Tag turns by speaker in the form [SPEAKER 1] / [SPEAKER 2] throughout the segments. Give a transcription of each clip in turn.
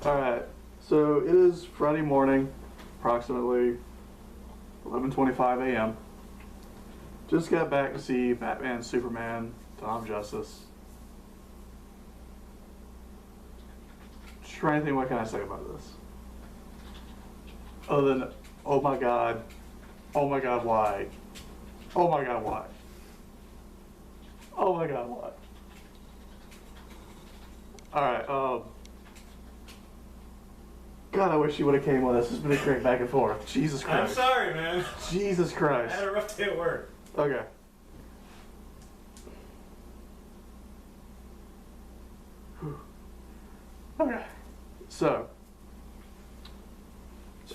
[SPEAKER 1] Alright, so it is Friday morning, approximately 11:25 a.m. Just got back to see Batman, Superman, Dawn of Justice. Trying to think, what can I say about this? Other than, oh my god, why? Oh my god, why? Oh my god, why? Alright, God, I wish you would have came with us. It's been a great back and forth. Jesus Christ.
[SPEAKER 2] I'm sorry, man.
[SPEAKER 1] Jesus Christ.
[SPEAKER 2] I had a rough day at work.
[SPEAKER 1] Okay. Okay. So,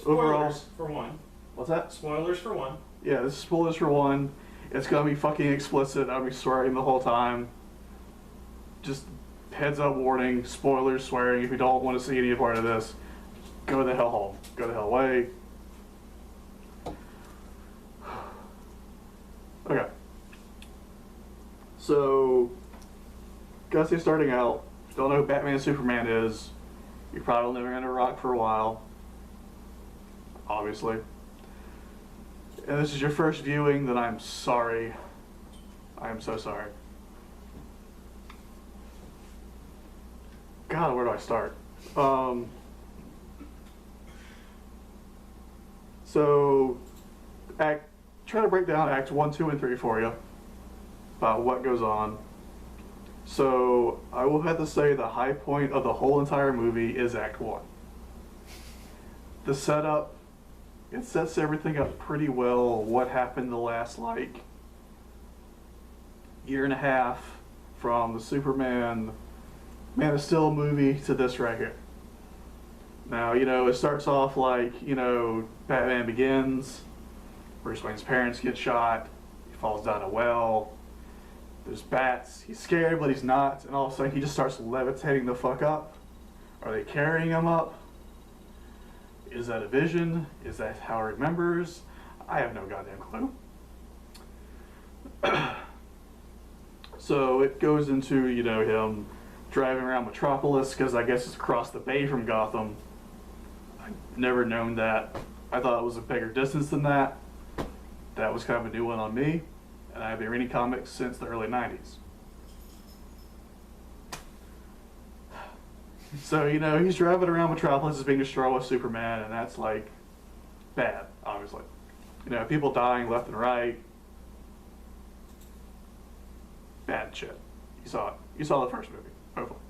[SPEAKER 1] overall,
[SPEAKER 2] Spoilers for one.
[SPEAKER 1] what's that?
[SPEAKER 2] Spoilers for one.
[SPEAKER 1] Yeah, this is spoilers for one. It's gonna be fucking explicit. I'll be swearing the whole time. Just heads up warning, spoilers, swearing. If you don't want to see any part of this, go the hell home. Go the hell away. Okay. So, gotta say, starting out, don't know who Batman and Superman is. You're probably living under a rock for a while. Obviously. And this is your first viewing, then I'm sorry. I am so sorry. God, where do I start? So, try to break down Acts 1, 2, and 3 for you about what goes on. So, I will have to say the high point of the whole entire movie is Act 1. The setup, it sets everything up pretty well. What happened the last, like, year and a half from the Superman Man of Steel movie to this right here. Now, it starts off like, Batman Begins. Bruce Wayne's parents get shot. He falls down a well. There's bats. He's scared, but he's not. And all of a sudden, he just starts levitating the fuck up. Are they carrying him up? Is that a vision? Is that how he remembers? I have no goddamn clue. So it goes into, him driving around Metropolis, because I guess it's across the bay from Gotham. I've never known that. I thought it was a bigger distance than that. That was kind of a new one on me. And I've been reading comics since the early 90s. So, he's driving around Metropolis, is being destroyed with Superman, and that's, like, bad, obviously. People dying left and right. Bad shit. You saw it. You saw the first movie, hopefully.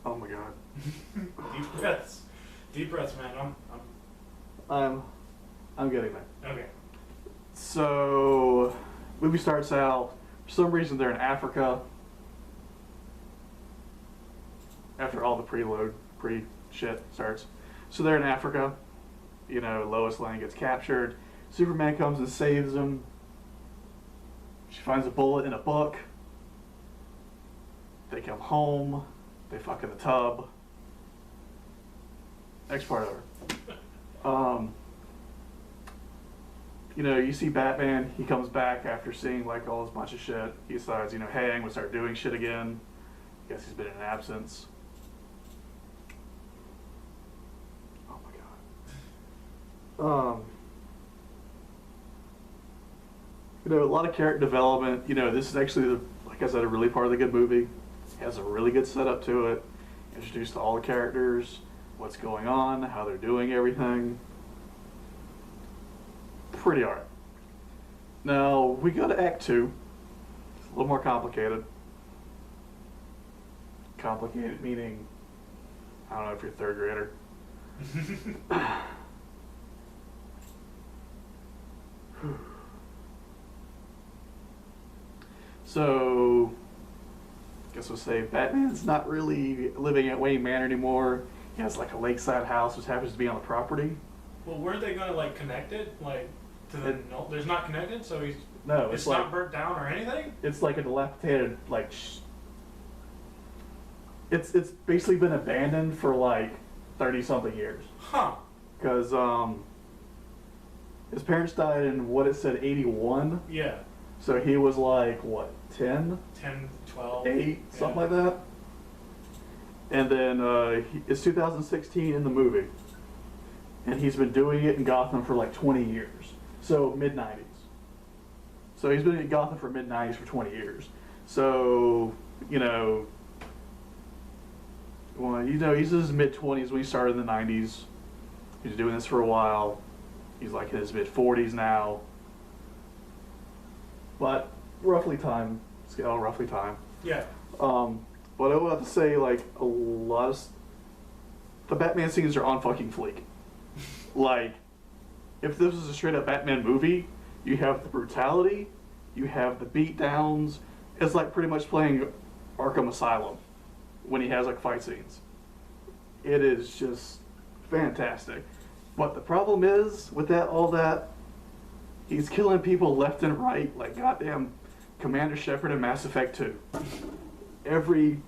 [SPEAKER 1] Oh my god.
[SPEAKER 2] Deep breaths. Deep breaths, man.
[SPEAKER 1] I'm getting there.
[SPEAKER 2] Okay.
[SPEAKER 1] So, movie starts out. For some reason, they're in Africa. After all the pre-shit starts. So they're in Africa. Lois Lane gets captured. Superman comes and saves him. She finds a bullet in a book. They come home. They fuck in the tub. Next part over. You see Batman, he comes back after seeing like all this bunch of shit. He decides, hey, I'm gonna start doing shit again. Guess he's been in absence. Oh my god. A lot of character development. This is actually, like I said, a really part of the good movie. It has a really good setup to it. Introduced to all the characters, what's going on, how they're doing everything. Pretty alright. Now, we go to Act 2. It's a little more complicated. Complicated meaning, I don't know if you're a third grader. So, I guess we'll say Batman's not really living at Wayne Manor anymore. He has like a lakeside house which happens to be on the property.
[SPEAKER 2] Well, weren't they going to like connect it? Like, to the no, there's not connected, so it's
[SPEAKER 1] like,
[SPEAKER 2] not burnt down or anything?
[SPEAKER 1] It's like a dilapidated, like, it's basically been abandoned for like 30-something years.
[SPEAKER 2] Huh.
[SPEAKER 1] Because, his parents died in what it said, 81.
[SPEAKER 2] Yeah.
[SPEAKER 1] So he was like, what, 10,
[SPEAKER 2] 10, 12,
[SPEAKER 1] 8, something like that. And then it's 2016 in the movie. And he's been doing it in Gotham for like 20 years. So mid-90s. So he's been in Gotham for mid-90s for 20 years. So, well, he's in his mid-20s when he started in the 90s. He's doing this for a while. He's like in his mid-40s now. But roughly time.
[SPEAKER 2] Yeah.
[SPEAKER 1] But I would have to say, like, a lot of the Batman scenes are on fucking fleek. Like, if this was a straight up Batman movie, you have the brutality, you have the beatdowns. It's like pretty much playing Arkham Asylum when he has like fight scenes. It is just fantastic. But the problem is with all that, he's killing people left and right, like goddamn Commander Shepard in Mass Effect 2. Every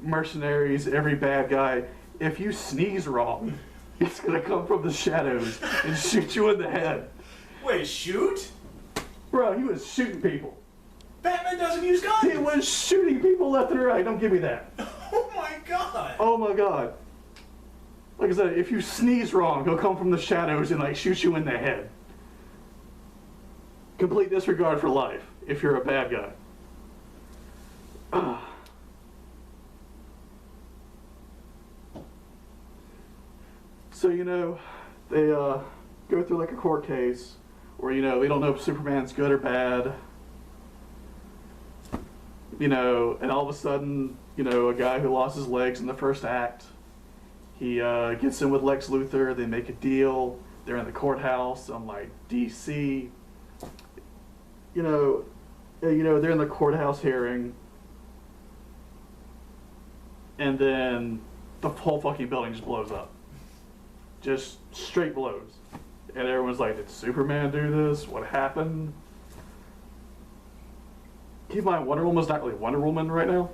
[SPEAKER 1] mercenaries, every bad guy, if you sneeze wrong, he's gonna come from the shadows and shoot you in the head.
[SPEAKER 2] Wait, shoot?
[SPEAKER 1] Bro, he was shooting people.
[SPEAKER 2] Batman doesn't use guns!
[SPEAKER 1] He was shooting people left and right, don't give me that.
[SPEAKER 2] Oh my god!
[SPEAKER 1] Oh my god. Like I said, if you sneeze wrong, he'll come from the shadows and like shoot you in the head. Complete disregard for life if you're a bad guy. So, they go through like a court case where, they don't know if Superman's good or bad. And all of a sudden, a guy who lost his legs in the first act, he gets in with Lex Luthor, they make a deal, they're in the courthouse, like DC. They're in the courthouse hearing, and then the whole fucking building just blows up. Just straight blows. And everyone's like, did Superman do this? What happened? Keep in mind, Wonder Woman's not really Wonder Woman right now.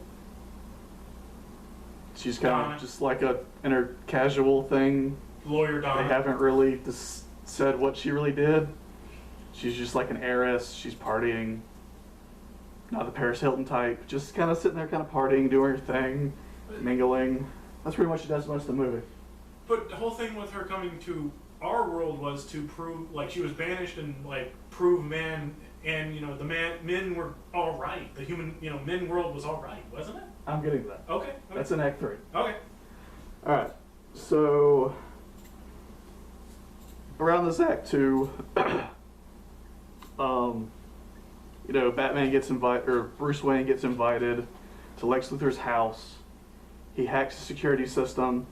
[SPEAKER 1] She's kind of just like a inner casual thing.
[SPEAKER 2] Lawyer Donna.
[SPEAKER 1] They haven't really said what she really did. She's just like an heiress. She's partying. Not the Paris Hilton type. Just kind of sitting there kind of partying, doing her thing, mingling. That's pretty much what she does most of the movie.
[SPEAKER 2] But the whole thing with her coming to our world was to prove, like, she was banished and, like, prove man, and, men were all right. The human, men world was all right, wasn't it?
[SPEAKER 1] I'm getting that.
[SPEAKER 2] Okay.
[SPEAKER 1] That's in Act 3.
[SPEAKER 2] Okay.
[SPEAKER 1] Alright. So, around this Act 2, Batman gets invited, or Bruce Wayne gets invited to Lex Luthor's house. He hacks the security system.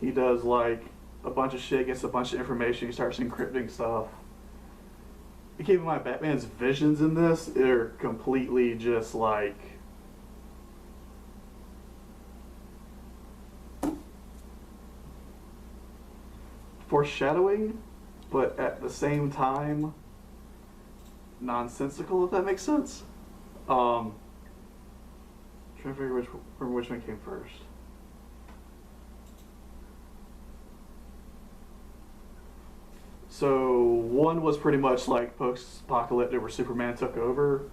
[SPEAKER 1] He does like a bunch of shit, gets a bunch of information, he starts encrypting stuff. You keep in mind, Batman's visions in this are completely just like foreshadowing, but at the same time nonsensical, if that makes sense. Trying to figure which one came first. So one was pretty much like post-apocalyptic where Superman took over,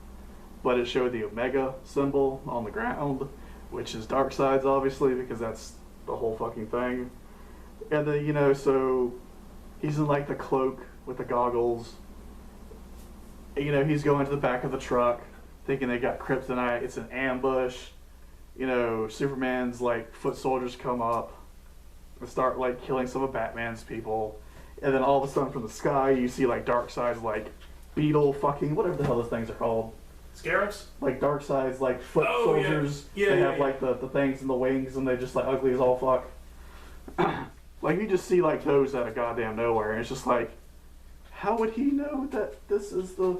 [SPEAKER 1] but it showed the Omega symbol on the ground, which is Darkseid's obviously, because that's the whole fucking thing. And then, so he's in like the cloak with the goggles. He's going to the back of the truck thinking they got kryptonite, it's an ambush. Superman's like foot soldiers come up and start like killing some of Batman's people. And then all of a sudden from the sky you see like Darkseid's like beetle fucking whatever the hell those things are called.
[SPEAKER 2] Scarabs?
[SPEAKER 1] Like Darkseid's like foot soldiers.
[SPEAKER 2] Yeah.
[SPEAKER 1] They have like the things and the wings and they're just like ugly as all fuck. Like you just see like those out of goddamn nowhere and it's just like, how would he know that this is the...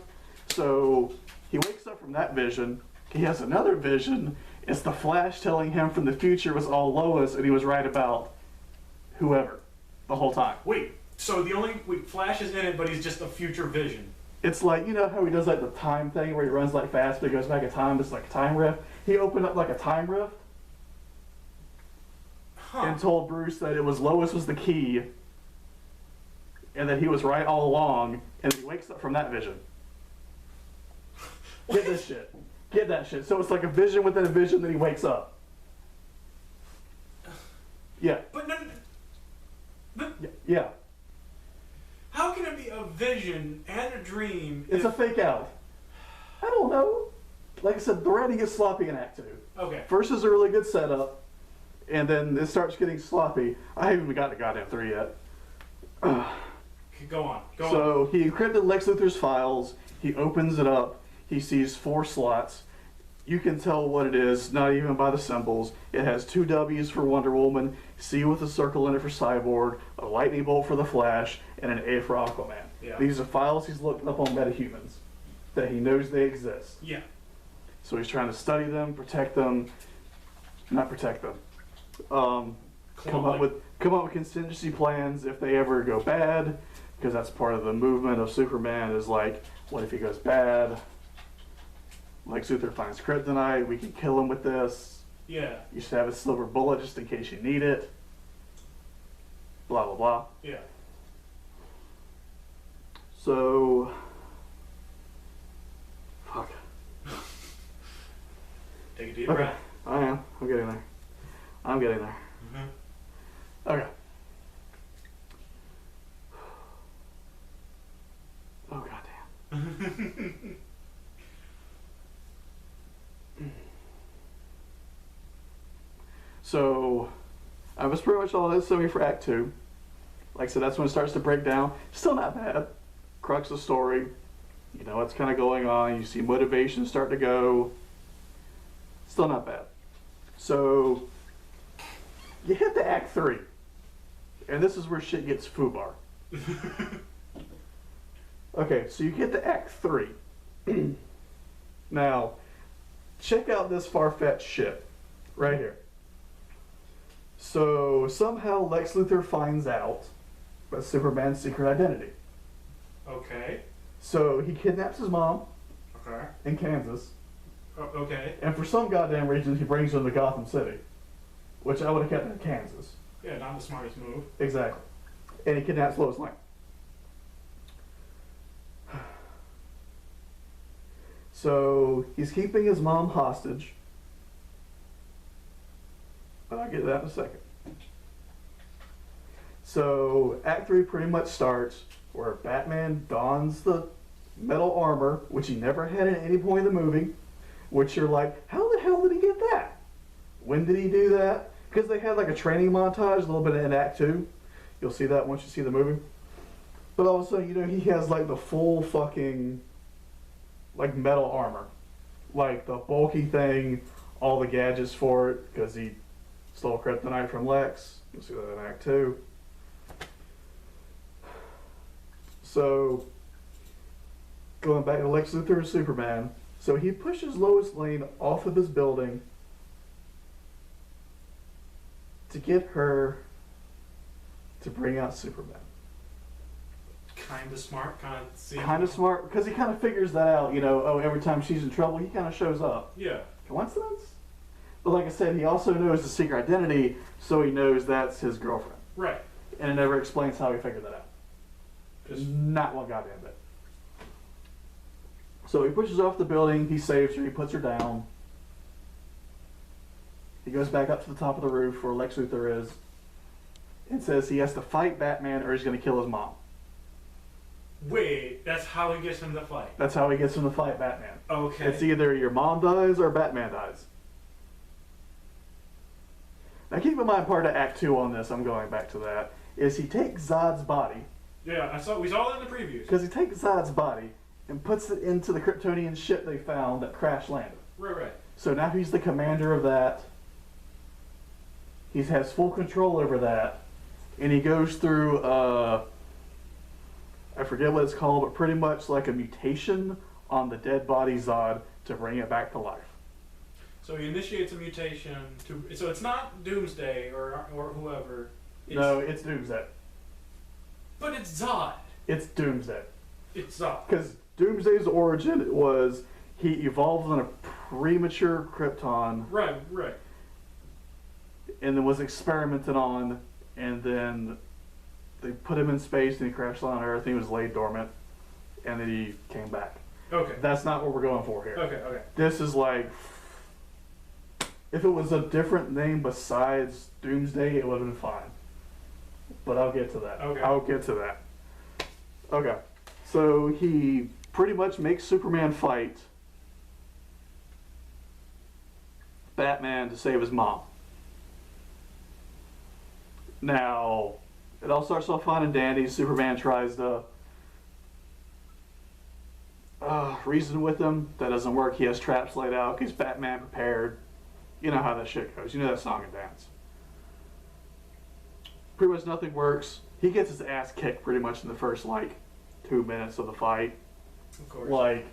[SPEAKER 1] So he wakes up from that vision. He has another vision. It's the Flash telling him from the future was all Lois and he was right about whoever the whole time.
[SPEAKER 2] Wait. So Flash is in it, but he's just a future vision.
[SPEAKER 1] It's like, how he does like the time thing where he runs like fast but he goes back in time, it's like a time rift. He opened up like a time rift and told Bruce that Lois was the key and that he was right all along, and he wakes up from that vision. Get this shit. Get that shit. So it's like a vision within a vision, then he wakes up. Yeah.
[SPEAKER 2] But no. But
[SPEAKER 1] Yeah.
[SPEAKER 2] how can it be a vision and a dream?
[SPEAKER 1] It's a fake out. I don't know. Like I said, the writing gets sloppy in Act 2.
[SPEAKER 2] Okay.
[SPEAKER 1] First is a really good setup, and then it starts getting sloppy. I haven't even gotten to goddamn 3 yet.
[SPEAKER 2] Go on. Go on.
[SPEAKER 1] So he encrypted Lex Luthor's files. He opens it up. He sees 4 slots. You can tell what it is, not even by the symbols. It has 2 W's for Wonder Woman, C with a circle in it for Cyborg, a lightning bolt for the Flash, and an A for Aquaman.
[SPEAKER 2] Yeah.
[SPEAKER 1] These are files he's looked up on metahumans that he knows they exist.
[SPEAKER 2] Yeah.
[SPEAKER 1] So he's trying to study them, protect them, not protect them. Come up with contingency plans if they ever go bad, because that's part of the movement of Superman. Is like, what if he goes bad? Lex Luthor finds kryptonite. We can kill him with this.
[SPEAKER 2] Yeah.
[SPEAKER 1] You should have a silver bullet just in case you need it. Blah blah blah.
[SPEAKER 2] Yeah.
[SPEAKER 1] So, fuck.
[SPEAKER 2] Take a deep
[SPEAKER 1] Okay,
[SPEAKER 2] breath.
[SPEAKER 1] I am. I'm getting there. I'm getting there.
[SPEAKER 2] Mm-hmm.
[SPEAKER 1] Okay. Oh goddamn. So, I was pretty much all this semi for Act 2. Like I said, that's when it starts to break down. Still not bad. Crux of the story. You know what's kind of going on. You see motivation start to go. Still not bad. So, you hit the Act 3. And this is where shit gets foobar. Okay, so you get to Act 3. Now, check out this far-fetched shit. Right here. So, somehow Lex Luthor finds out about Superman's secret identity.
[SPEAKER 2] Okay.
[SPEAKER 1] So, he kidnaps his mom
[SPEAKER 2] Okay.
[SPEAKER 1] in Kansas.
[SPEAKER 2] Okay.
[SPEAKER 1] And for some goddamn reason, he brings her to Gotham City. Which I would have kept in Kansas.
[SPEAKER 2] Yeah, not the smartest move.
[SPEAKER 1] Exactly. And he kidnaps Lois Lane. So he's keeping his mom hostage. But I'll get to that in a second. So Act 3 pretty much starts where Batman dons the metal armor, which he never had at any point in the movie. Which you're like, how the hell did he get that? When did he do that? Because they had like a training montage, a little bit in Act 2. You'll see that once you see the movie. But also, you know, he has like the full fucking like metal armor. Like the bulky thing, all the gadgets for it, because he stole kryptonite from Lex. You'll see that in Act 2. So, going back to Lex Luthor and Superman. So he pushes Lois Lane off of his building to get her to bring out Superman.
[SPEAKER 2] Kind of smart,
[SPEAKER 1] Kind of smart, because he kind of figures that out, you know, oh, every time she's in trouble, he kind of shows up.
[SPEAKER 2] Yeah.
[SPEAKER 1] Coincidence? But like I said, he also knows the secret identity, so he knows that's his girlfriend.
[SPEAKER 2] Right.
[SPEAKER 1] And it never explains how he figured that out.
[SPEAKER 2] Just
[SPEAKER 1] Not one goddamn bit. So he pushes her off the building, he saves her, he puts her down. He goes back up to the top of the roof where Lex Luthor is and says he has to fight Batman or he's going to kill his mom.
[SPEAKER 2] wait. That's how he gets him to fight.
[SPEAKER 1] That's how he gets him to fight Batman.
[SPEAKER 2] Okay.
[SPEAKER 1] It's either your mom dies or Batman dies. Now keep in mind, part of Act 2 on this, I'm going back to that, is he takes Zod's body,
[SPEAKER 2] Yeah, we saw that in the previews.
[SPEAKER 1] because he takes Zod's body and puts it into the Kryptonian ship they found that crash landed.
[SPEAKER 2] Right.
[SPEAKER 1] So now he's the commander of that. He has full control over that. And he goes through, I forget what it's called, but pretty much like a mutation on the dead body Zod to bring it back to life.
[SPEAKER 2] So he initiates a mutation to. So it's not Doomsday or whoever.
[SPEAKER 1] No, it's Doomsday.
[SPEAKER 2] But it's Zod.
[SPEAKER 1] It's Doomsday.
[SPEAKER 2] It's Zod.
[SPEAKER 1] Because Doomsday's origin was he evolved on a premature Krypton
[SPEAKER 2] Right.
[SPEAKER 1] and then was experimented on, and then they put him in space and he crashed on Earth and he was laid dormant, and then he came back.
[SPEAKER 2] Okay.
[SPEAKER 1] That's not what we're going for here.
[SPEAKER 2] Okay. Okay.
[SPEAKER 1] This is like, if it was a different name besides Doomsday, it would have been fine. But I'll get to that.
[SPEAKER 2] Okay.
[SPEAKER 1] I'll get to that. Okay. So he pretty much makes Superman fight Batman to save his mom. Now, it all starts off fine and dandy. Superman tries to reason with him. That doesn't work. He has traps laid out. He's Batman prepared. You know how that shit goes. You know that song and dance. Pretty much nothing works. He gets his ass kicked pretty much in the first, 2 minutes of the fight.
[SPEAKER 2] Of course.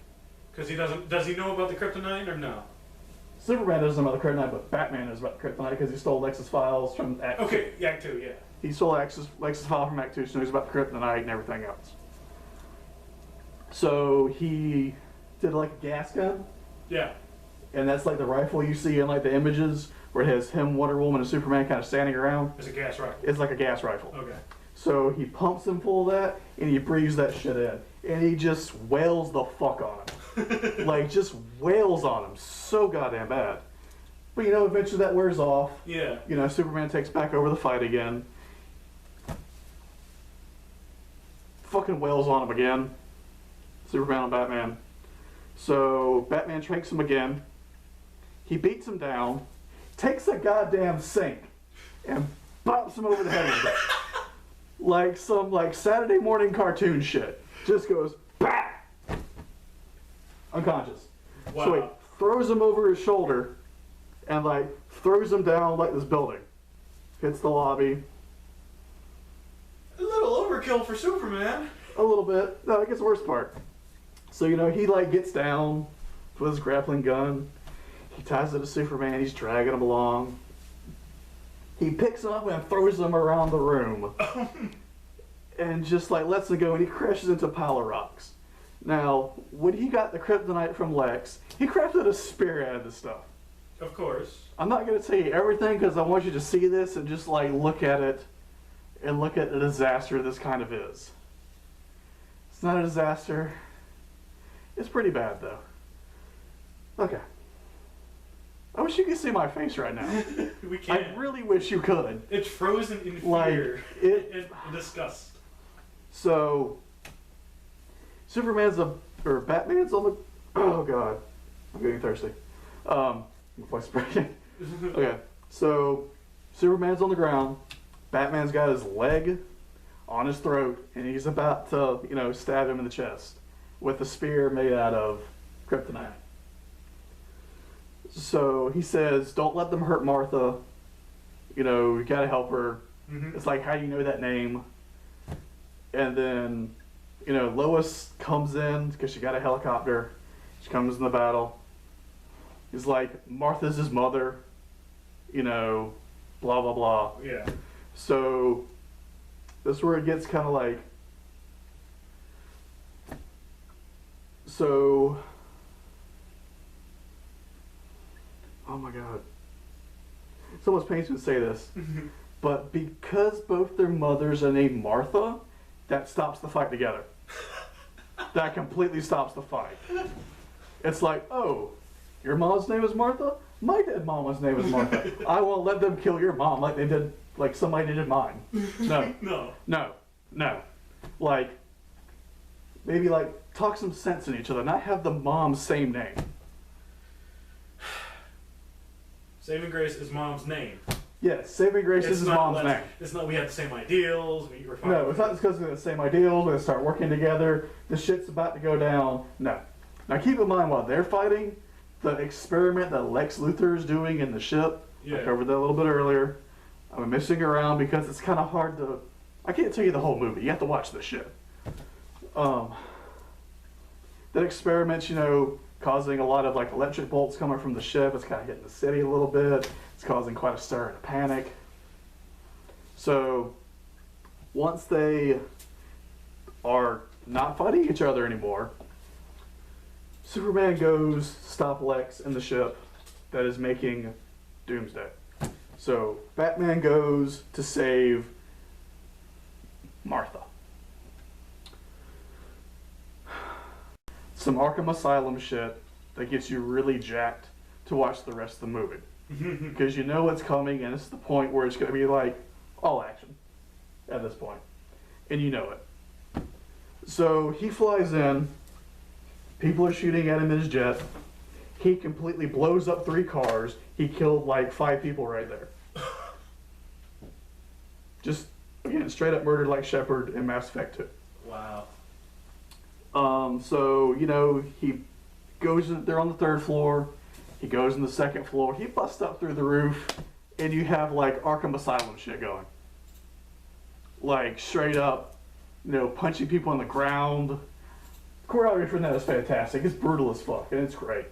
[SPEAKER 2] Because
[SPEAKER 1] he
[SPEAKER 2] doesn't. Does he know about the kryptonite or no?
[SPEAKER 1] Superman doesn't know about the kryptonite, but Batman knows about the kryptonite because he stole Lex's files from Act 2.
[SPEAKER 2] Okay, Act 2, yeah.
[SPEAKER 1] He stole Lex's file from Act 2, so he knows about the kryptonite and everything else. So he did a gas gun.
[SPEAKER 2] Yeah.
[SPEAKER 1] And that's the rifle you see in the images where it has him, Wonder Woman, and Superman kind of standing around.
[SPEAKER 2] It's a gas rifle.
[SPEAKER 1] It's like a gas rifle.
[SPEAKER 2] Okay.
[SPEAKER 1] So he pumps him full of that and he breathes that shit in. And he just wails the fuck on him. Just wails on him so goddamn bad. But eventually that wears off.
[SPEAKER 2] Yeah.
[SPEAKER 1] Superman takes back over the fight again. Fucking wails on him again. Superman and Batman. So Batman tranks him again. He beats him down, takes a goddamn sink, and bops him over the head with it. Like some Saturday morning cartoon shit. Just goes, bah! Unconscious.
[SPEAKER 2] Wow.
[SPEAKER 1] So he throws him over his shoulder and throws him down this building. Hits the lobby.
[SPEAKER 2] A little overkill for Superman.
[SPEAKER 1] A little bit. No, it gets the worst part. So, he gets down with his grappling gun. He ties it to Superman. He's dragging him along. He picks him up and throws him around the room. And just lets him go, and he crashes into a pile of rocks. Now, when he got the kryptonite from Lex, he crafted a spear out of this stuff.
[SPEAKER 2] Of course.
[SPEAKER 1] I'm not going to tell you everything because I want you to see this and just look at it and look at the disaster this kind of is. It's not a disaster. It's pretty bad though. Okay. I wish you could see my face right now.
[SPEAKER 2] We can't.
[SPEAKER 1] I really wish you could.
[SPEAKER 2] It's frozen in fear and disgust.
[SPEAKER 1] So, Batman's on the. Oh god, I'm getting thirsty. My voice is breaking. Okay, so Superman's on the ground. Batman's got his leg on his throat, and he's about to, stab him in the chest with a spear made out of kryptonite. So he says, "Don't let them hurt Martha. You gotta help her."
[SPEAKER 2] Mm-hmm.
[SPEAKER 1] It's how do you know that name? And then, Lois comes in because she got a helicopter. She comes in the battle. He's like, Martha's his mother. Blah blah blah.
[SPEAKER 2] Yeah.
[SPEAKER 1] So that's where it gets kind of so. Oh my god. It's almost painful to say this. But because both their mothers are named Martha, that stops the fight together. That completely stops the fight. It's oh, your mom's name is Martha? My dead mama's name is Martha. I won't let them kill your mom like they did, somebody did mine. No. No. Maybe talk some sense in each other, not have the mom's same name.
[SPEAKER 2] Saving Grace is mom's name.
[SPEAKER 1] Yes, Saving Grace is his mom's name.
[SPEAKER 2] It's not we have the same ideals.
[SPEAKER 1] No, it's not because we have the same ideals. We're going to start working together. The shit's about to go down. No. Now keep in mind, while they're fighting, the experiment that Lex Luthor is doing in the ship, I covered that a little bit earlier. I'm missing around because it's kind of hard to... I can't tell you the whole movie. You have to watch this shit. That experiment's, causing a lot of electric bolts coming from the ship. It's kind of hitting the city a little bit. It's causing quite a stir and a panic. So once they are not fighting each other anymore, Superman goes to stop Lex in the ship that is making Doomsday. So Batman goes to save Martha. some Arkham Asylum shit that gets you really jacked to watch the rest of the movie. Because you know what's coming, and it's the point where it's going to be like all action at this point. And you know it. So he flies in, people are shooting at him in his jet. He completely blows up 3 cars. He killed like 5 people right there. Just, again, straight up murdered like Shepard in Mass Effect 2.
[SPEAKER 2] Wow.
[SPEAKER 1] So, you know, he goes, they're on the 3rd floor. He goes in the 2nd floor. He busts up through the roof, and you have like Arkham Asylum shit going. Like, straight up, you know, punching people on the ground. Choreography for that is fantastic. It's brutal as fuck, and it's great.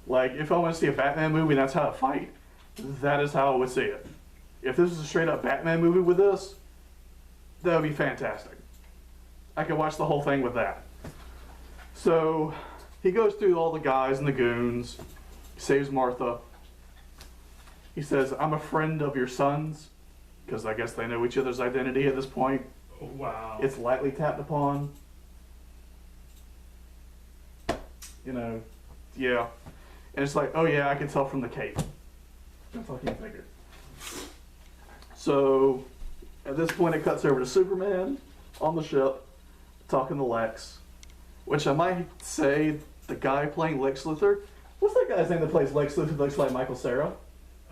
[SPEAKER 1] Like, if I want to see a Batman movie and that's how to fight, that is how I would see it. If this was a straight up Batman movie with this, that would be fantastic. I could watch the whole thing with that. So, he goes through all the guys and the goons, saves Martha. He says, I'm a friend of your son's, because I guess they know each other's identity at this point.
[SPEAKER 2] Wow.
[SPEAKER 1] It's lightly tapped upon. You know, yeah. And it's like, oh yeah, I can tell from the cape. That's all he figured. So, at this point it cuts over to Superman on the ship, talking to Lex. Which I might say, the guy playing Lex Luthor, what's that guy's name that plays Lex Luthor that looks like Michael Cera?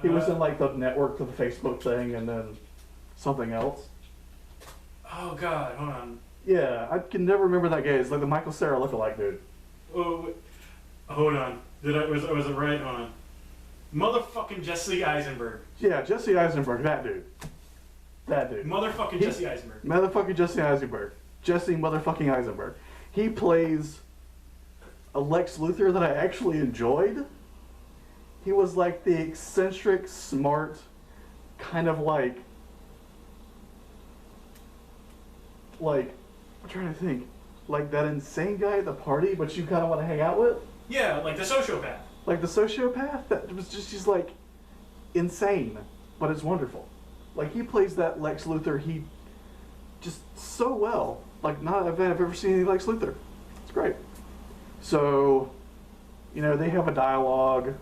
[SPEAKER 1] He was in like the network to the Facebook thing and then something else.
[SPEAKER 2] Oh god, hold on.
[SPEAKER 1] Yeah, I can never remember that guy. It's like the Michael Cera lookalike dude.
[SPEAKER 2] Oh, wait. Hold on. Was it right? Hold on. Motherfucking Jesse Eisenberg.
[SPEAKER 1] Yeah, Jesse Eisenberg, that dude. That dude.
[SPEAKER 2] Motherfucking Jesse Eisenberg.
[SPEAKER 1] Motherfucking Jesse Eisenberg. Jesse motherfucking Eisenberg. He plays a Lex Luthor that I actually enjoyed. He was like the eccentric, smart, kind of like, I'm trying to think, like that insane guy at the party, but you kind of want to hang out with?
[SPEAKER 2] Yeah, like the sociopath.
[SPEAKER 1] Like the sociopath that was just like insane, but it's wonderful. Like he plays that Lex Luthor, he just so well. Like not I've ever seen any Lex Luthor. It's great. So, you know, they have a dialogue.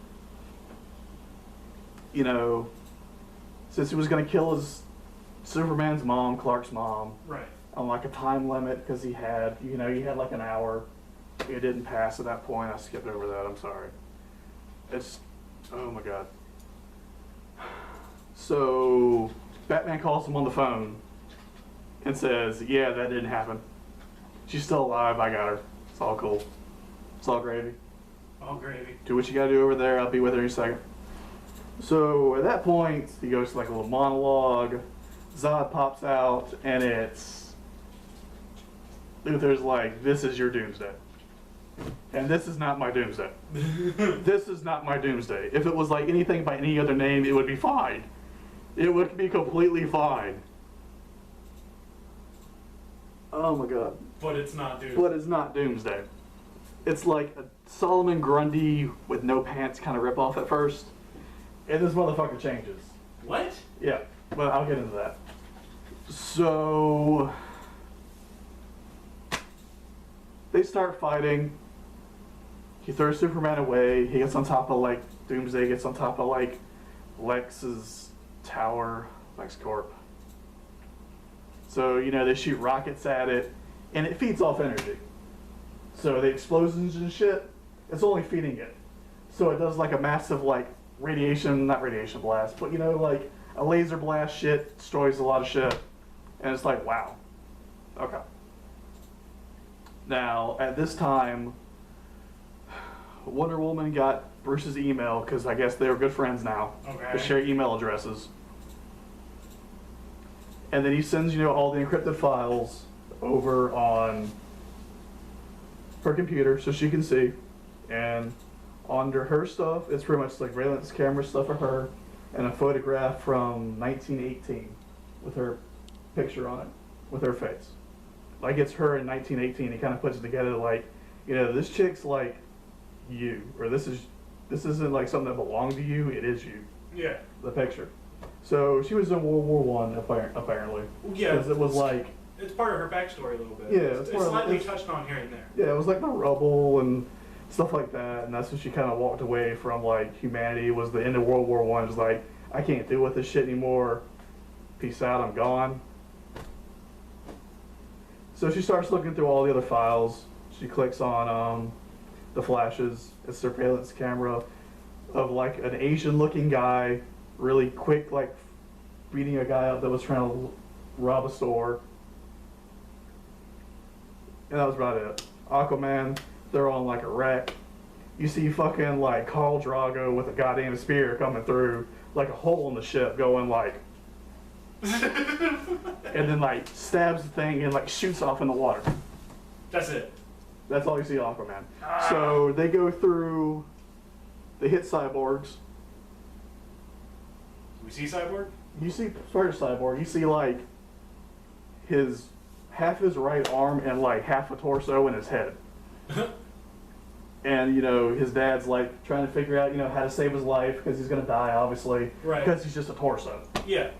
[SPEAKER 1] You know, since he was gonna kill his Superman's mom, Clark's mom,
[SPEAKER 2] Right.
[SPEAKER 1] on like a time limit because he had like an hour. It didn't pass at that point. I skipped over that. I'm sorry. It's, oh my god. So Batman calls him on the phone and says, yeah, that didn't happen. She's still alive. I got her. It's all cool. It's all gravy.
[SPEAKER 2] All gravy.
[SPEAKER 1] Do what you gotta do over there. I'll be with her in a second. So at that point, he goes to like a little monologue. Zod pops out, and it's Luthor's like, this is your doomsday. And this is not my doomsday. This is not my doomsday. If it was like anything by any other name, it would be fine. It would be completely fine. Oh my god.
[SPEAKER 2] But it's not doomsday.
[SPEAKER 1] But it's not doomsday. It's like a Solomon Grundy with no pants kind of ripoff at first. And this motherfucker changes.
[SPEAKER 2] What?
[SPEAKER 1] Yeah, but I'll get into that. So they start fighting. He throws Superman away. He gets on top of like Doomsday gets on top of like Lex's tower, LexCorp. So, you know, they shoot rockets at it and it feeds off energy. So the explosions and shit, it's only feeding it. So it does like a massive like not radiation blast, but you know, like a laser blast shit, destroys a lot of shit. And it's like, wow. Okay. Now, at this time, Wonder Woman got Bruce's email, because I guess they were good friends now.
[SPEAKER 2] Okay.
[SPEAKER 1] They share email addresses. And then he sends, you know, all the encrypted files over on her computer so she can see. And under her stuff, it's pretty much like Raylan's camera stuff of her and a photograph from 1918 with her picture on it, with her face. Like it's her in 1918. He kind of puts it together like, you know, this chick's like you, or this isn't like something that belonged to you. It is you.
[SPEAKER 2] Yeah.
[SPEAKER 1] The picture. So she was in World War I, apparently.
[SPEAKER 2] Yeah.
[SPEAKER 1] Because it was like
[SPEAKER 2] It's part of her backstory a little bit.
[SPEAKER 1] Yeah,
[SPEAKER 2] it's
[SPEAKER 1] more
[SPEAKER 2] slightly
[SPEAKER 1] it's,
[SPEAKER 2] touched on here and there.
[SPEAKER 1] yeah, it was like the rubble and stuff like that, and that's when she kind of walked away from like humanity. Was the end of World War One? Was like, I can't deal with this shit anymore. Peace out, I'm gone. So she starts looking through all the other files. She clicks on the flashes, a surveillance camera of like an Asian-looking guy, really quick, like beating a guy up that was trying to rob a store. And that was about it. Aquaman, they're on like a wreck. You see fucking like Khal Drago with a goddamn spear coming through, like a hole in the ship, going like, and then like stabs the thing and like shoots off in the water.
[SPEAKER 2] That's it.
[SPEAKER 1] That's all you see of Aquaman. So they go through, they hit cyborgs.
[SPEAKER 2] We see Cyborg?
[SPEAKER 1] You see first cyborg, you see like his half his right arm and like half a torso in his head. And you know, his dad's like trying to figure out, you know, how to save his life because he's gonna die, obviously.
[SPEAKER 2] Right.
[SPEAKER 1] Because he's just a torso.
[SPEAKER 2] Yeah.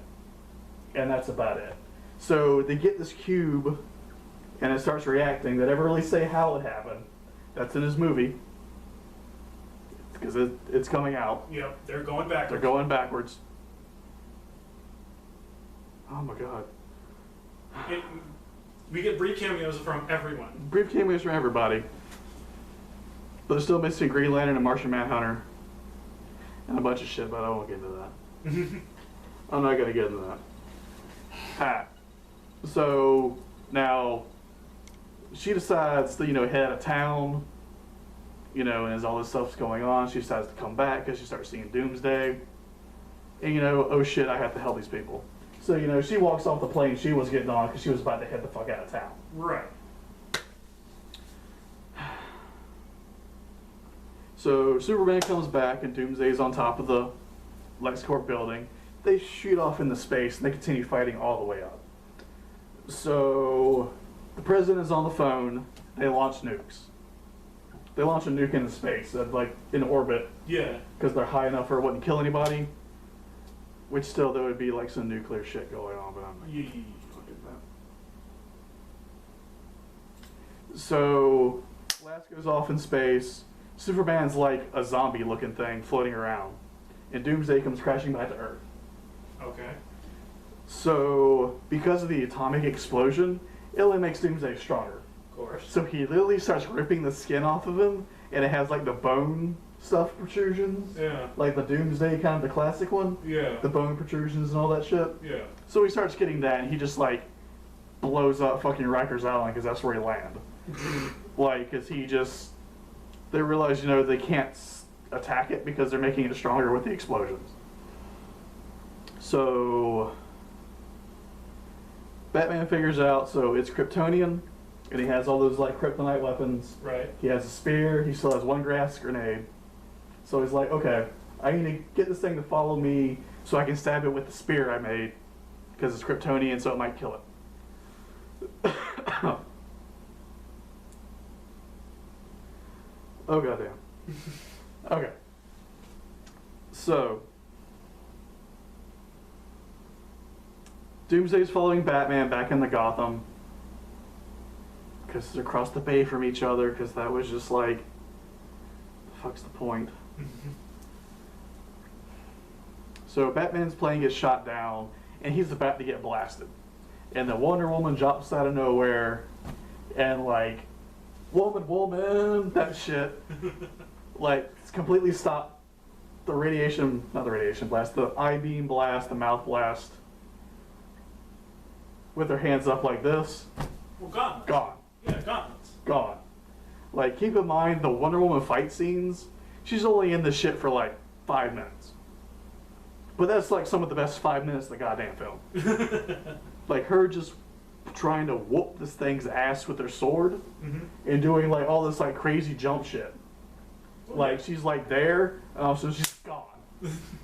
[SPEAKER 1] And that's about it. So they get this cube and it starts reacting. They never really say how it happened. That's in his movie. Because it's coming out.
[SPEAKER 2] Yep. They're going backwards.
[SPEAKER 1] They're going backwards. Oh my god.
[SPEAKER 2] We get brief cameos from everyone.
[SPEAKER 1] Brief cameos from everybody. But they're still missing Green Lantern and Martian Manhunter. And a bunch of shit, but I won't get into that. I'm not going to get into that. So now she decides to, you know, head out of town, you know, and as all this stuff's going on, she decides to come back because she starts seeing Doomsday. And, you know, oh shit, I have to help these people. So, you know, she walks off the plane she was getting on because she was about to head the fuck out of town.
[SPEAKER 2] Right.
[SPEAKER 1] So Superman comes back and Doomsday's on top of the LexCorp building. They shoot off into space and they continue fighting all the way up. So the president is on the phone. They launch nukes. They launch a nuke into space, like in orbit.
[SPEAKER 2] Yeah.
[SPEAKER 1] Because they're high enough where it wouldn't kill anybody. Which still there would be like some nuclear shit going on, but I'm not fucking that. So Blast goes off in space. Superman's like a zombie looking thing floating around. And Doomsday comes crashing back to Earth.
[SPEAKER 2] Okay.
[SPEAKER 1] So, because of the atomic explosion, it only makes Doomsday stronger.
[SPEAKER 2] Of course.
[SPEAKER 1] So he literally starts ripping the skin off of him, and it has like the bone stuff protrusions.
[SPEAKER 2] Yeah.
[SPEAKER 1] Like the Doomsday kind of the classic one.
[SPEAKER 2] Yeah.
[SPEAKER 1] The bone protrusions and all that shit.
[SPEAKER 2] Yeah.
[SPEAKER 1] So he starts getting that, and he just like blows up fucking Rikers Island because that's where he land. Like, because he just, they realize, you know, they can't attack it because they're making it stronger with the explosions. So Batman figures out, so it's Kryptonian, and he has all those like kryptonite weapons.
[SPEAKER 2] Right.
[SPEAKER 1] He has a spear, he still has one grass grenade. So he's like, okay, I need to get this thing to follow me so I can stab it with the spear I made, because it's Kryptonian, so it might kill it. Oh goddamn. Okay. So Doomsday's following Batman back into Gotham because they're across the bay from each other, because that was just like, the fuck's the point? So Batman's plane gets shot down and he's about to get blasted, and the Wonder Woman drops out of nowhere and like, woman, that shit, like, it's completely stopped the radiation, not the radiation blast, the I-beam blast, the mouth blast, with her hands up like this.
[SPEAKER 2] Well, gauntlets.
[SPEAKER 1] Gone.
[SPEAKER 2] Yeah, gauntlets.
[SPEAKER 1] Gone. Like, keep in mind, the Wonder Woman fight scenes, she's only in this shit for like 5 minutes. But that's like some of the best 5 minutes of the goddamn film. Like, her just trying to whoop this thing's ass with her sword, and doing like all this like crazy jump shit. Like, she's like there, and also she's gone.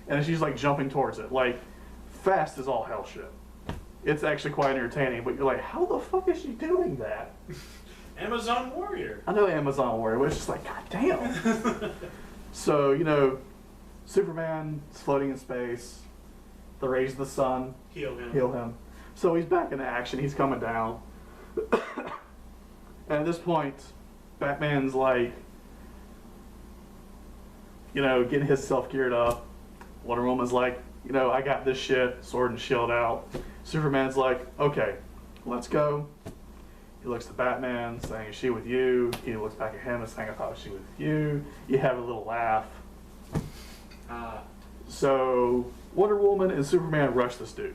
[SPEAKER 1] And she's like jumping towards it. Like, fast as all hell shit. It's actually quite entertaining, but you're like, how the fuck is she doing that?
[SPEAKER 2] Amazon Warrior.
[SPEAKER 1] I know Amazon Warrior, but it's just like, god damn. So, you know, Superman is floating in space. The rays of the sun
[SPEAKER 2] Heal him.
[SPEAKER 1] heal him. So he's back into action. He's coming down. And at this point, Batman's like, you know, getting himself geared up. Wonder Woman's like, you know, I got this shit, sword and shield out. Superman's like, okay, let's go. He looks to Batman, saying, is she with you? He looks back at him and saying, I thought she was with you. You have a little laugh. So Wonder Woman and Superman rush this dude.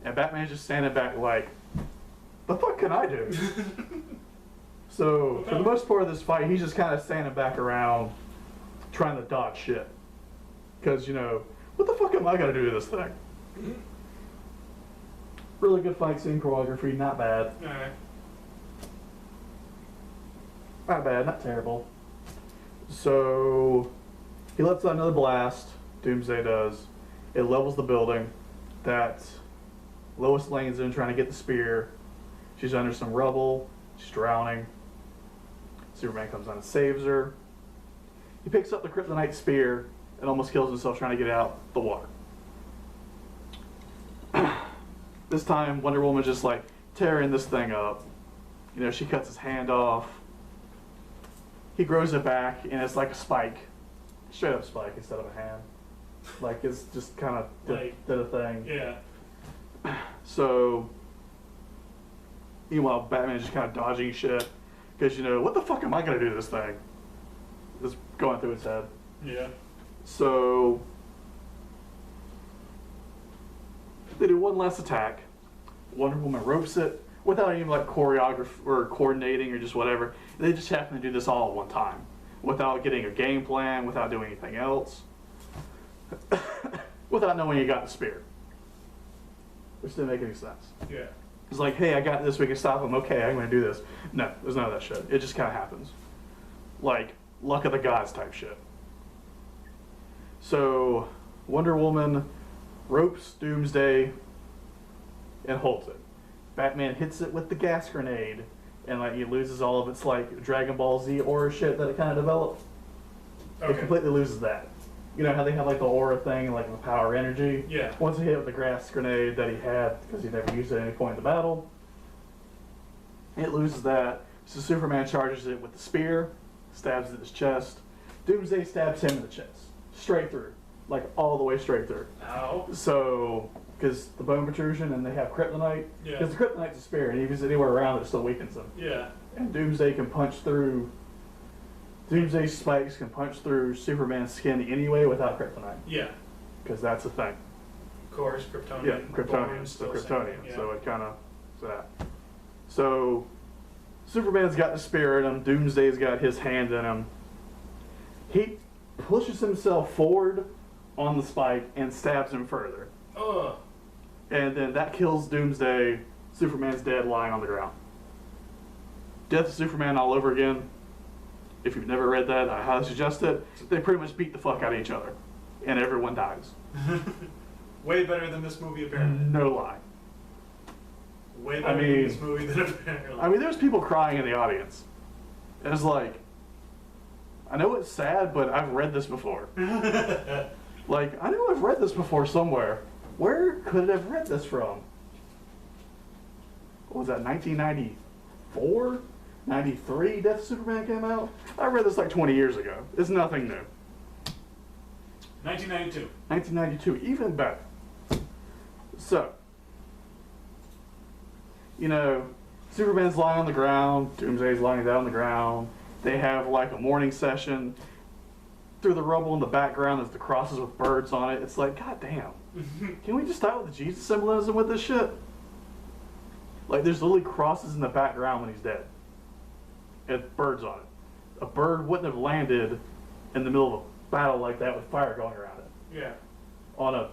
[SPEAKER 1] And Batman's just standing back like, the fuck can I do? So for the most part of this fight, he's just kind of standing back around trying to dodge shit. Because, you know, what the fuck am I going to do to this thing? Really good fight scene choreography, not bad.
[SPEAKER 2] Alright.
[SPEAKER 1] Not bad, not terrible. So he lets out another blast. Doomsday does. It levels the building that Lois Lane's in trying to get the spear. She's under some rubble. She's drowning. Superman comes on and saves her. He picks up the kryptonite spear and almost kills himself trying to get out the water. This time, Wonder Woman's just like tearing this thing up. You know, she cuts his hand off. He grows it back, and it's like a spike. Straight up spike instead of a hand. Like, it's just kind of did a thing.
[SPEAKER 2] Yeah.
[SPEAKER 1] So, meanwhile, Batman's just kind of dodging shit. Because, you know, what the fuck am I going to do to this thing? It's going through his head.
[SPEAKER 2] Yeah.
[SPEAKER 1] So, they do one last attack. Wonder Woman ropes it without even like choreography or coordinating or just whatever. They just happen to do this all at one time without getting a game plan, without doing anything else, without knowing you got the spear. Which didn't make any sense.
[SPEAKER 2] Yeah.
[SPEAKER 1] It's like, hey, I got this, we can stop him. Okay, I'm going to do this. No, there's none of that shit. It just kind of happens. Like, luck of the gods type shit. So, Wonder Woman ropes Doomsday and holds it. Batman hits it with the gas grenade, and like it loses all of its like Dragon Ball Z aura shit that it kind of developed.
[SPEAKER 2] Okay.
[SPEAKER 1] It completely loses that. You know how they have like the aura thing, like the power energy?
[SPEAKER 2] Yeah.
[SPEAKER 1] Once he hit with the gas grenade that he had, because he never used it at any point in the battle, it loses that. So Superman charges it with the spear, stabs it in his chest. Doomsday stabs him in the chest. Straight through. Like all the way straight through.
[SPEAKER 2] Ow.
[SPEAKER 1] So, because the bone protrusion and they have kryptonite.
[SPEAKER 2] Yeah.
[SPEAKER 1] Because the kryptonite's a spear, and if he's anywhere around it, it still weakens him.
[SPEAKER 2] Yeah.
[SPEAKER 1] And Doomsday can punch through. Doomsday's spikes can punch through Superman's skin anyway without kryptonite.
[SPEAKER 2] Yeah.
[SPEAKER 1] Because that's the thing.
[SPEAKER 2] Of course, Kryptonian.
[SPEAKER 1] Yeah, Kryptonian.
[SPEAKER 2] Born,
[SPEAKER 1] So
[SPEAKER 2] still
[SPEAKER 1] Kryptonian.
[SPEAKER 2] same, yeah.
[SPEAKER 1] So it kind of that. So Superman's got the spear in him. Doomsday's got his hand in him. He pushes himself forward on the spike and stabs him further.
[SPEAKER 2] Ugh.
[SPEAKER 1] And then that kills Doomsday. Superman's dead, lying on the ground. Death of Superman all over again. If you've never read that, I highly suggest it. They pretty much beat the fuck out of each other. And everyone dies.
[SPEAKER 2] Way better than this movie, apparently.
[SPEAKER 1] No lie.
[SPEAKER 2] Way better than this movie than apparently.
[SPEAKER 1] I mean, there's people crying in the audience. And it's like, I know it's sad, but I've read this before. Like, I know I've read this before somewhere. Where could I have read this from? What was that, 1994? 93 Death of Superman came out? I read this like 20 years ago. It's nothing new.
[SPEAKER 2] 1992.
[SPEAKER 1] 1992, even better. So, you know, Superman's lying on the ground, Doomsday's lying down on the ground. They have like a morning session. Through the rubble in the background, there's the crosses with birds on it. It's like, god damn. Can we just start with the Jesus symbolism with this shit? Like, there's literally crosses in the background when he's dead. And birds on it. A bird wouldn't have landed in the middle of a battle like that with fire going around it.
[SPEAKER 2] Yeah.
[SPEAKER 1] On a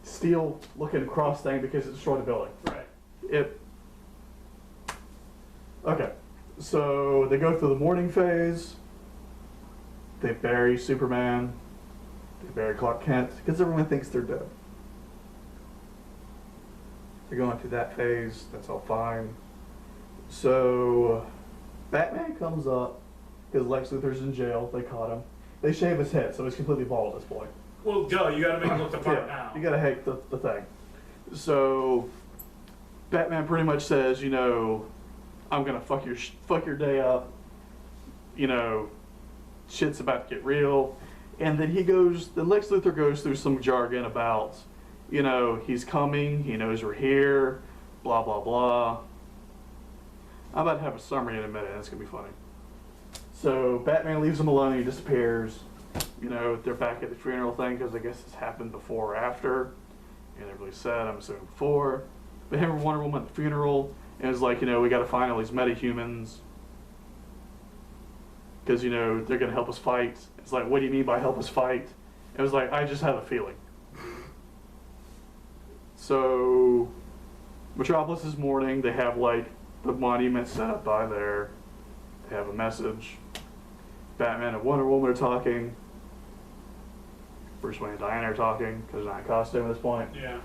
[SPEAKER 1] steel-looking cross thing because it destroyed the building.
[SPEAKER 2] Right.
[SPEAKER 1] Okay. So, they go through the morning phase. They bury Superman. They bury Clark Kent because everyone thinks they're dead. They're going through that phase. That's all fine. So, Batman comes up because Lex Luthor's in jail. They caught him. They shave his head, so he's completely bald at this point.
[SPEAKER 2] Well, duh, you gotta make him look the part
[SPEAKER 1] Yeah,
[SPEAKER 2] now.
[SPEAKER 1] you gotta hate the thing. So, Batman pretty much says, you know, I'm gonna fuck your day up. You know, shit's about to get real. And then then Lex Luthor goes through some jargon about, you know, he's coming, he knows we're here, blah, blah, blah. I'm about to have a summary in a minute, that's gonna be funny. So Batman leaves him alone, he disappears. You know, they're back at the funeral thing because I guess it's happened before or after. And they really said, I'm assuming before. But him and Wonder Woman at the funeral, and it's like, you know, we gotta find all these metahumans. Because, you know, they're gonna help us fight. It's like, what do you mean by help us fight? It was like, I just have a feeling. So, Metropolis is mourning. They have, like, the monument set up by there. They have a message. Batman and Wonder Woman are talking. Bruce Wayne and Diana are talking, because they're not in costume at this point.
[SPEAKER 2] Yeah.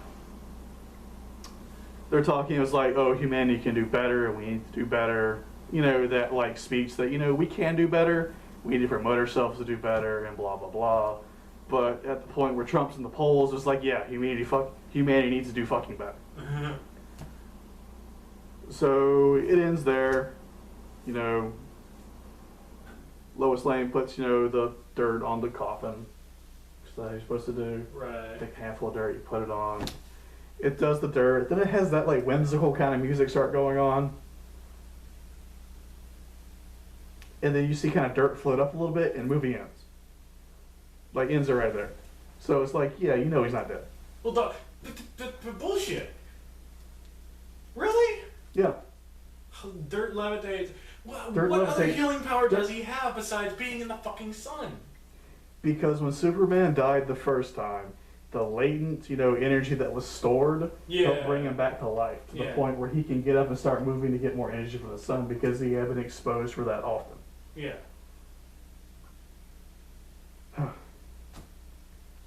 [SPEAKER 1] They're talking, it was like, oh, humanity can do better, and we need to do better. You know, that, like, speech that, you know, we can do better, we need to promote ourselves to do better, and blah, blah, blah. But at the point where Trump's in the polls, it's like, yeah, humanity needs to do fucking better. So it ends there. You know, Lois Lane puts, you know, the dirt on the coffin. That's what you're supposed to do.
[SPEAKER 2] Right.
[SPEAKER 1] Take a handful of dirt, you put it on. It does the dirt. Then it has that, like, whimsical kind of music start going on. And then you see kind of dirt float up a little bit, and movie ends. Like, ends are right there. So it's like, yeah, you know he's not dead.
[SPEAKER 2] Well, bullshit. Really?
[SPEAKER 1] Yeah.
[SPEAKER 2] Dirt levitates. What
[SPEAKER 1] Dirt
[SPEAKER 2] other
[SPEAKER 1] levitates.
[SPEAKER 2] healing power does he have besides being in the fucking sun?
[SPEAKER 1] Because when Superman died the first time, the latent, you know, energy that was stored helped bring him back to life to the point where he can get up and start moving to get more energy from the sun because he had been exposed for that often.
[SPEAKER 2] Yeah.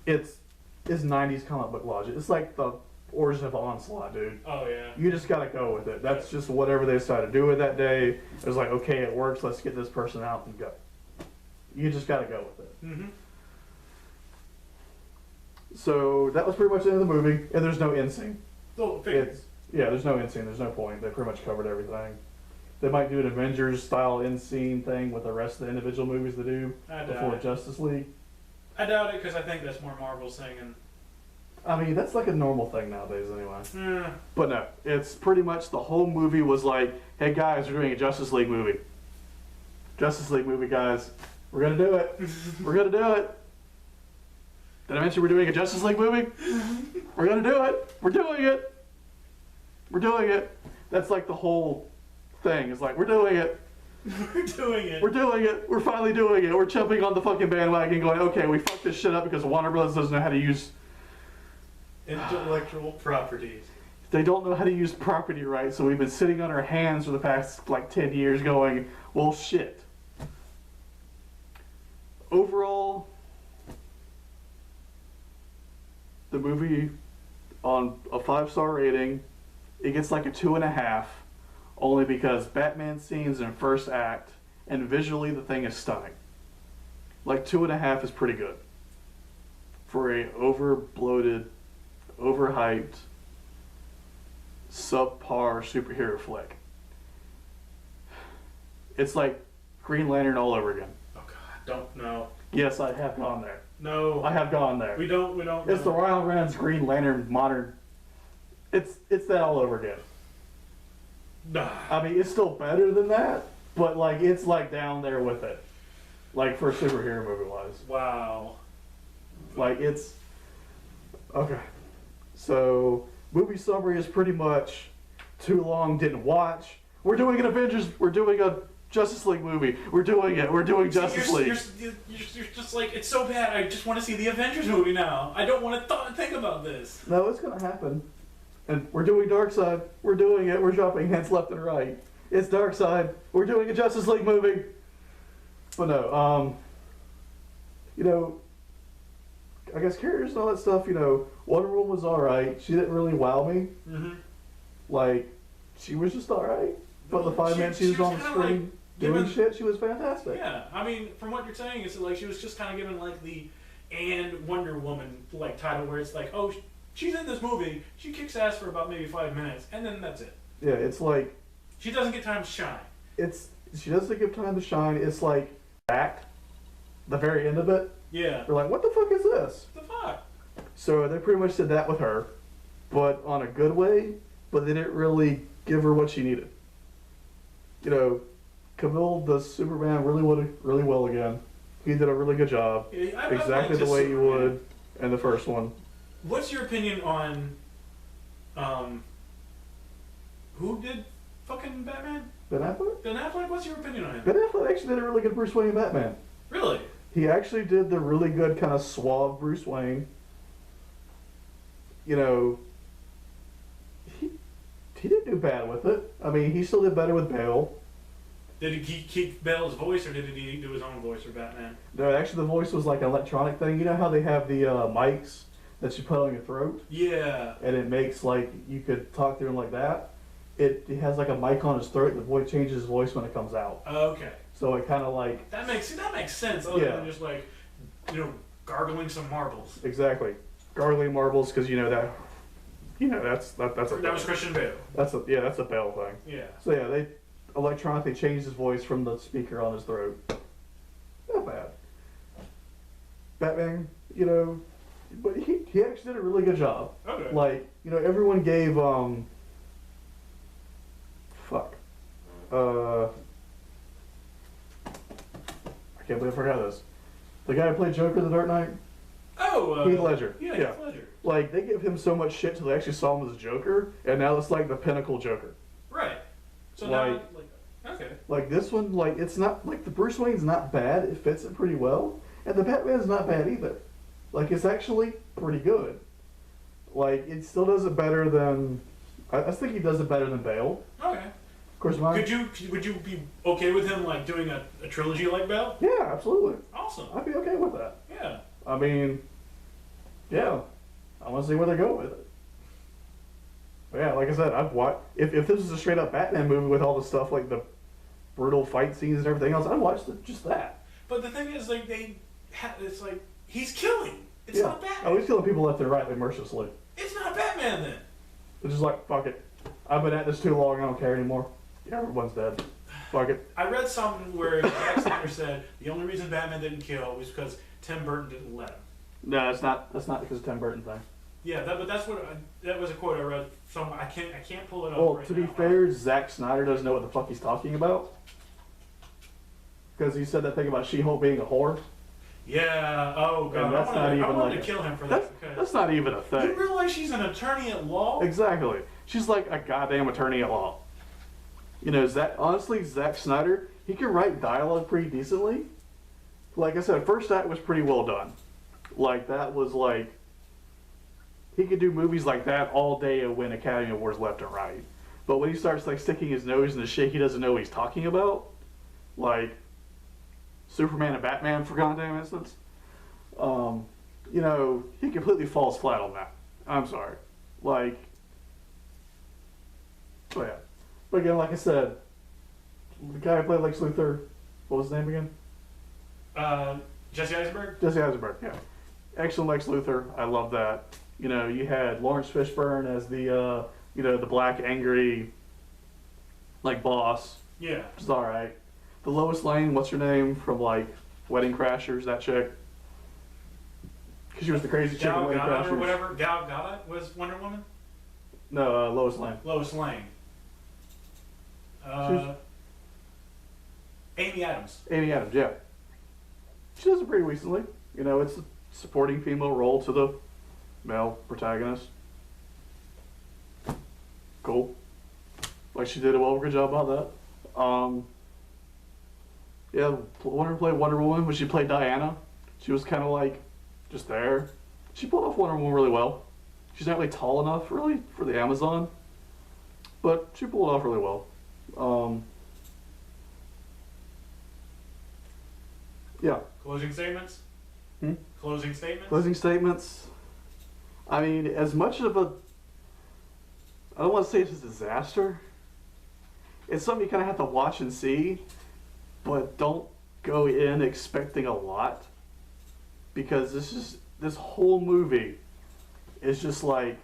[SPEAKER 1] It's 90s comic book logic. It's like the origin of Onslaught, dude.
[SPEAKER 2] Oh, yeah.
[SPEAKER 1] You just gotta go with it. That's just whatever they decided to do with that day. It was like, okay, it works, let's get this person out and go. You just gotta go with it.
[SPEAKER 2] Mm-hmm.
[SPEAKER 1] So that was pretty much the end of the movie, and there's no end scene.
[SPEAKER 2] Oh,
[SPEAKER 1] There's no end scene, there's no point. They pretty much covered everything. They might do an Avengers style end scene thing with the rest of the individual movies they do before Justice League.
[SPEAKER 2] I doubt it, because I think that's more Marvel's thing. And
[SPEAKER 1] I mean, that's like a normal thing nowadays anyway.
[SPEAKER 2] Yeah.
[SPEAKER 1] But no, it's pretty much the whole movie was like, hey guys, we're doing a Justice League movie. Justice League movie, guys. We're gonna do it. We're gonna do it. Did I mention we're doing a Justice League movie? We're gonna do it. We're doing it. We're doing it. That's like the whole thing. It's like, we're doing it.
[SPEAKER 2] We're doing it.
[SPEAKER 1] We're doing it. We're finally doing it. We're jumping on the fucking bandwagon going, okay, we fucked this shit up because Warner Bros. Doesn't know how to use
[SPEAKER 2] intellectual properties.
[SPEAKER 1] They don't know how to use property rights, so we've been sitting on our hands for the past, like, 10 years going, well, shit. Overall, the movie, on a 5-star rating, it gets like a 2.5, only because Batman scenes in first act, and visually the thing is stunning. Like, 2.5 is pretty good. For a over-bloated, overhyped, subpar superhero flick. It's like Green Lantern all over again.
[SPEAKER 2] Oh God, don't know.
[SPEAKER 1] Yes, I have gone there.
[SPEAKER 2] No.
[SPEAKER 1] I have gone there.
[SPEAKER 2] We don't
[SPEAKER 1] It's the Ryan Reynolds Green Lantern modern. It's that all over again.
[SPEAKER 2] Nah.
[SPEAKER 1] I mean, it's still better than that, but like it's like down there with it. Like for superhero movie wise.
[SPEAKER 2] Wow.
[SPEAKER 1] Like it's okay. So movie summary is pretty much too long, didn't watch. We're doing an Avengers, we're doing a Justice League movie. We're doing it. We're doing Justice League.
[SPEAKER 2] You're just like, it's so bad. I just want to see the Avengers movie now. I don't want to think about this.
[SPEAKER 1] No, it's gonna happen. And we're doing Darkseid. We're doing it. We're dropping hints left and right. It's Darkseid. We're doing a Justice League movie. But no, you know, I guess characters and all that stuff, you know, Wonder Woman was alright. She didn't really wow me.
[SPEAKER 2] Mm-hmm.
[SPEAKER 1] Like, she was just alright. But the 5 minutes she was on the screen like doing shit, she was fantastic.
[SPEAKER 2] Yeah, I mean, from what you're saying, it's like she was just kind of given like the "and Wonder Woman" like title, where it's like, oh, she's in this movie. She kicks ass for about maybe 5 minutes, and then that's it.
[SPEAKER 1] Yeah, it's like
[SPEAKER 2] She doesn't get time to shine.
[SPEAKER 1] she doesn't give time to shine. It's like act the very end of it.
[SPEAKER 2] Yeah.
[SPEAKER 1] They're like, what the fuck is this?
[SPEAKER 2] What the fuck?
[SPEAKER 1] So they pretty much did that with her, but on a good way. But they didn't really give her what she needed. You know, Cavill does Superman really well again. He did a really good job,
[SPEAKER 2] Yeah,
[SPEAKER 1] exactly the way you would in the first one.
[SPEAKER 2] What's your opinion on, who did fucking Batman?
[SPEAKER 1] Ben Affleck?
[SPEAKER 2] Ben Affleck? What's your opinion on him?
[SPEAKER 1] Ben Affleck actually did a really good Bruce Wayne Batman.
[SPEAKER 2] Really?
[SPEAKER 1] He actually did the really good kind of suave Bruce Wayne. You know, he didn't do bad with it. I mean, he still did better with Bale.
[SPEAKER 2] Did he keep Bale's voice, or did he do his own voice for Batman?
[SPEAKER 1] No, actually, the voice was like an electronic thing. You know how they have the mics that you put on your throat,
[SPEAKER 2] Yeah.
[SPEAKER 1] and it makes like you could talk through him like that. It has like a mic on his throat. The voice changes his voice when it comes out.
[SPEAKER 2] Okay.
[SPEAKER 1] So it kind of like
[SPEAKER 2] That makes sense. Other
[SPEAKER 1] Yeah.
[SPEAKER 2] than just like, gargling some marbles.
[SPEAKER 1] exactly gargling marbles because that's a
[SPEAKER 2] That was Christian Bale.
[SPEAKER 1] that's a Bale thing.
[SPEAKER 2] Yeah.
[SPEAKER 1] So yeah, they electronically changed his voice from the speaker on his throat. Not bad. Batman, but he actually did a really good job.
[SPEAKER 2] Okay.
[SPEAKER 1] Like, everyone gave I can't believe I forgot this. The guy who played Joker in The Dark Knight, Heath Ledger.
[SPEAKER 2] Yeah, Heath Ledger.
[SPEAKER 1] Like, they give him so much shit till they actually saw him as a Joker, and now it's like the pinnacle Joker.
[SPEAKER 2] Right. So
[SPEAKER 1] Like-
[SPEAKER 2] okay.
[SPEAKER 1] Like this one, like it's not like the Bruce Wayne's not bad. It fits it pretty well, and the Batman's not bad either. Like it's actually pretty good. Like it still does it better than. I think he does it better than Bale.
[SPEAKER 2] Okay.
[SPEAKER 1] Of course,
[SPEAKER 2] Would you be okay with him like doing a trilogy like Bale?
[SPEAKER 1] Yeah, absolutely.
[SPEAKER 2] Awesome.
[SPEAKER 1] I'd be okay with that.
[SPEAKER 2] Yeah.
[SPEAKER 1] I mean, yeah, I want to see where they go with it. But yeah, like I said, I've watched. If this was a straight up Batman movie with all the stuff like the brutal fight scenes and everything else, I'd watch just that.
[SPEAKER 2] But the thing is, like it's like he's killing. It's
[SPEAKER 1] Yeah.
[SPEAKER 2] not Batman.
[SPEAKER 1] Oh, he's killing people left and right, like mercilessly.
[SPEAKER 2] It's not Batman then.
[SPEAKER 1] It's just like, fuck it. I've been at this too long, I don't care anymore. Yeah, everyone's dead. Fuck it.
[SPEAKER 2] I read something where Zack Snyder said the only reason Batman didn't kill was because Tim Burton didn't let him.
[SPEAKER 1] No, that's not because of Tim Burton thing.
[SPEAKER 2] Yeah, that was a quote I read. I can't pull it up.
[SPEAKER 1] Well,
[SPEAKER 2] right
[SPEAKER 1] to be
[SPEAKER 2] now.
[SPEAKER 1] fair, Zack Snyder doesn't know what the fuck he's talking about. Because he said that thing about She-Hulk being a whore.
[SPEAKER 2] Yeah. Oh god.
[SPEAKER 1] And that's not even
[SPEAKER 2] I wanted
[SPEAKER 1] like
[SPEAKER 2] to kill him for
[SPEAKER 1] That's,
[SPEAKER 2] that because
[SPEAKER 1] that's not even a
[SPEAKER 2] you
[SPEAKER 1] thing.
[SPEAKER 2] realize she's an attorney at law.
[SPEAKER 1] Exactly. She's like a goddamn attorney at law. Honestly, Zack Snyder, he can write dialogue pretty decently. Like I said, first act was pretty well done. Like, that was like, he could do movies like that all day and win Academy Awards left and right. But when he starts like sticking his nose in the shit he doesn't know what he's talking about, like Superman and Batman for goddamn instance, he completely falls flat on that. I'm sorry. Like, oh yeah. But again, like I said, the guy who played Lex Luthor, what was his name again?
[SPEAKER 2] Jesse Eisenberg.
[SPEAKER 1] Jesse Eisenberg, yeah. Excellent Lex Luthor. I love that. You had Lawrence Fishburne as the the black angry like boss.
[SPEAKER 2] Yeah.
[SPEAKER 1] Which is alright. The Lois Lane, what's her name from like Wedding Crashers? That chick. Because she was the crazy chick in
[SPEAKER 2] Gal
[SPEAKER 1] Wedding
[SPEAKER 2] Gadot
[SPEAKER 1] Crashers.
[SPEAKER 2] or whatever. Gal Gadot was Wonder Woman.
[SPEAKER 1] No, Lois Lane.
[SPEAKER 2] Lois Lane. Amy Adams.
[SPEAKER 1] Amy Adams, yeah. She does it pretty recently. It's a supporting female role to the male protagonist. Cool. Like she did a good job about that. Yeah, when her played Wonder Woman, when she played Diana, she was kind of like just there. She pulled off Wonder Woman really well. She's not really tall enough, really, for the Amazon, but she pulled it off really well. Yeah.
[SPEAKER 2] Closing statements. Closing statements.
[SPEAKER 1] Closing statements. I mean, as much of a, I don't want to say it's a disaster. It's something you kind of have to watch and see, but don't go in expecting a lot, because this whole movie is just like,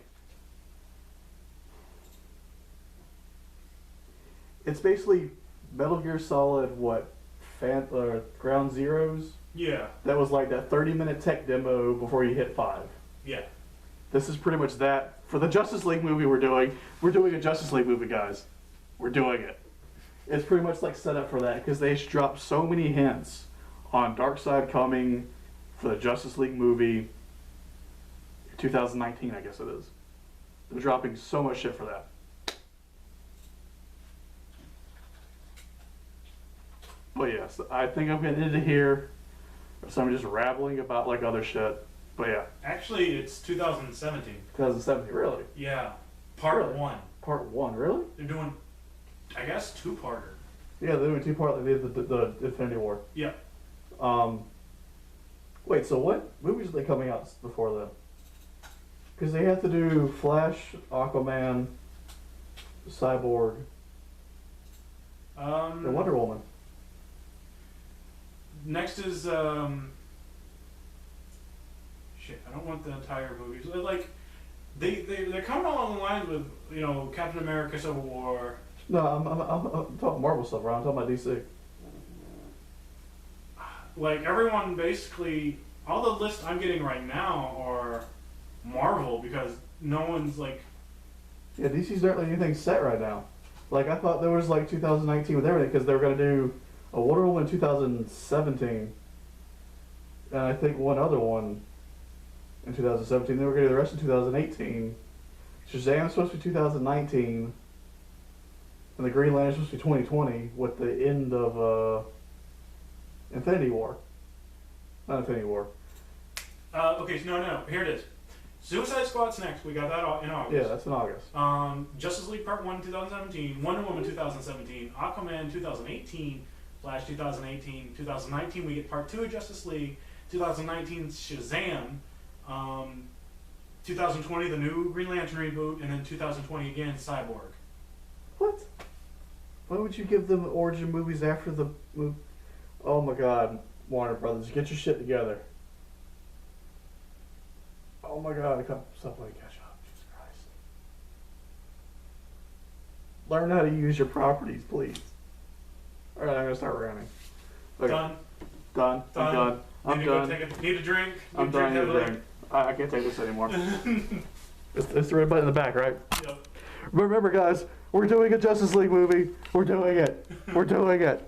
[SPEAKER 1] it's basically Metal Gear Solid, what, Ground Zeroes?
[SPEAKER 2] Yeah.
[SPEAKER 1] That was like that 30-minute tech demo before you hit 5.
[SPEAKER 2] Yeah.
[SPEAKER 1] This is pretty much that. For the Justice League movie we're doing a Justice League movie, guys. We're doing it. It's pretty much like set up for that, because they dropped so many hints on Darkseid coming for the Justice League movie 2019, I guess it is. They're dropping so much shit for that. But yes, I think I'm gonna end it here. So I'm just rambling about like other shit. But yeah.
[SPEAKER 2] Actually, it's 2017.
[SPEAKER 1] 2017, really?
[SPEAKER 2] Yeah. Part
[SPEAKER 1] Really?
[SPEAKER 2] 1.
[SPEAKER 1] Part 1, really?
[SPEAKER 2] They're doing, I guess, 2-parter.
[SPEAKER 1] Yeah, they're doing 2-part. They did the Infinity War.
[SPEAKER 2] Yeah.
[SPEAKER 1] Wait, so what movies are they coming out before then? Because they have to do Flash, Aquaman, Cyborg, and Wonder Woman.
[SPEAKER 2] Next is shit. I don't want the entire movies. Like they're coming along the lines with, you know, Captain America: Civil War.
[SPEAKER 1] No, I'm talking Marvel stuff, right? I'm talking about DC.
[SPEAKER 2] Like everyone, basically, all the lists I'm getting right now are Marvel, because no one's like.
[SPEAKER 1] Yeah, DC's not letting anything set right now. Like, I thought there was like 2019 with everything, because they were going to do a Wonder Woman in 2017, and I think one other one in 2017. They were going to do the rest in 2018. Shazam's supposed to be 2019, and the Green Lantern's supposed to be 2020 with the end of Infinity War. Not Infinity War.
[SPEAKER 2] Okay, so no. Here it is. Suicide Squad's next. We got that in August.
[SPEAKER 1] Yeah, that's in August.
[SPEAKER 2] Justice League Part 1 2017, Wonder Woman 2017, Aquaman 2018, Flash 2018, 2019 we get Part 2 of Justice League, 2019 Shazam, 2020 the new Green Lantern reboot, and then 2020 again Cyborg.
[SPEAKER 1] What? Why would you give them origin movies after the movie? Oh my God, Warner Brothers, get your shit together. Oh my God, I can't stop playing catch up. Jesus Christ. Learn how to use your properties, please. Alright, I'm gonna start ranting. Okay.
[SPEAKER 2] Done.
[SPEAKER 1] Done. I'm done. I'm
[SPEAKER 2] Need
[SPEAKER 1] done.
[SPEAKER 2] To go need a drink.
[SPEAKER 1] I'm done.
[SPEAKER 2] Drink heavily.
[SPEAKER 1] I can't take this anymore. It's the red button in the back, right?
[SPEAKER 2] Yep.
[SPEAKER 1] Remember, guys, we're doing a Justice League movie. We're doing it. We're doing it.